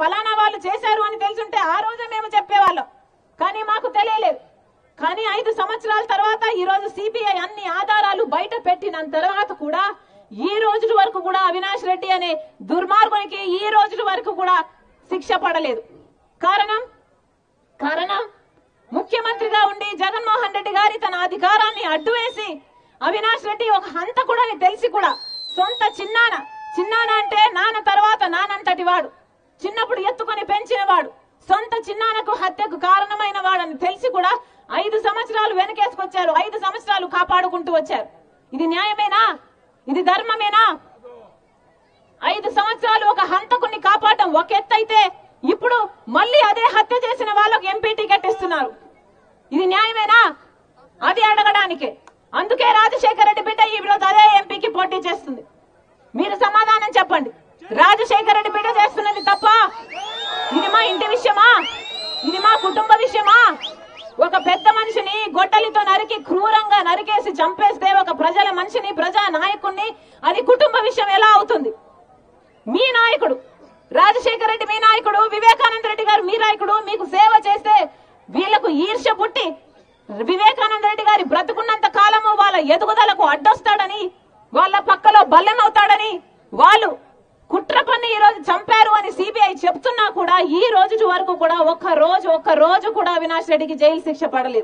ఫలానా వాళ్ళు చేశారు అని తెలుసుంటే ఆ రోజే మేము చెప్పేవాళ్ళం, కానీ మాకు తెలియలేదు. కానీ 5 సంవత్సరాల తర్వాత ఈ రోజు సిబిఐ అన్ని ఆధారాలు బయట పెట్టిన తర్వాత కూడా ఈ రోజు వరకు కూడా అవినాష్ రెడ్డి అనే దుర్మార్గునికి ఈ రోజు వరకు కూడా శిక్ష పడలేదు. కారణం ముఖ్యమంత్రిగా ఉండి జగన్మోహన్ రెడ్డి గారి తన అధికారాన్ని అడ్డువేసి అవినాష్ రెడ్డి ఒక హంతకుడని తెలిసి కూడా సొంత చిన్నాన అంటే నాన్న తర్వాత నానంతటి వాడు, చిన్నప్పుడు ఎత్తుకొని పెంచిన వాడు, సొంత చిన్నానకు హత్యకు కారణమైన వాడని తెలిసి కూడా 5 సంవత్సరాలు వెనకేసుకొచ్చారు. 5 సంవత్సరాలు కాపాడుకుంటూ వచ్చారు. ఇది న్యాయమేనా? ఇది ధర్మమేనా? 5 సంవత్సరాలు ఒక హంతకుని కాపాడటం ఒక ఎత్తైతే ఇప్పుడు మళ్ళీ అదే హత్య చేసిన వాళ్ళకు ఎంపీ టికెట్ ఇస్తున్నారు. ఇది న్యాయమేనా? అది అడగడానికే. అందుకే రాజశేఖర రెడ్డి బిడ్డ ఈ రోజు అదే ఎంపీకి పోటీ చేస్తుంది. మీరు సమాధానం చెప్పండి. రాజశేఖర రెడ్డి బిడ్డ చేస్తున్నది తప్ప? ఇది మా ఇంటి విషయమా? ఇది మా కుటుంబ విషయమా? ఒక పెద్ద మనిషిని గొడ్డలితో నరికి క్రూరంగా నరికేసి చంపేస్తే ఒక ప్రజల మనిషిని, ప్రజా నాయకుడిని, అది కుటుంబ విషయం ఎలా అవుతుంది? మీ నాయకుడు రాజశేఖర రెడ్డి మీ నాయకుడు, వివేకానంద రెడ్డి గారు మీ నాయకుడు. మీకు సేవ చేస్తే వీళ్లకు ఈర్ష్య పుట్టి వివేకానంద రెడ్డి గారి బ్రతుకున్నంత కాలము వాళ్ళ ఎదుగుదలకు అడ్డొస్తాడని, వాళ్ళ పక్కలో బల్లెమవుతాడని, వాళ్ళు కుట్ర పన్ని ఈ రోజు చంపారు అని సిబిఐ చెప్తున్నా కూడా ఈ రోజు వరకు కూడా ఒక్క రోజు కూడా అవినాష్ రెడ్డికి జైలు శిక్ష పడలేదు.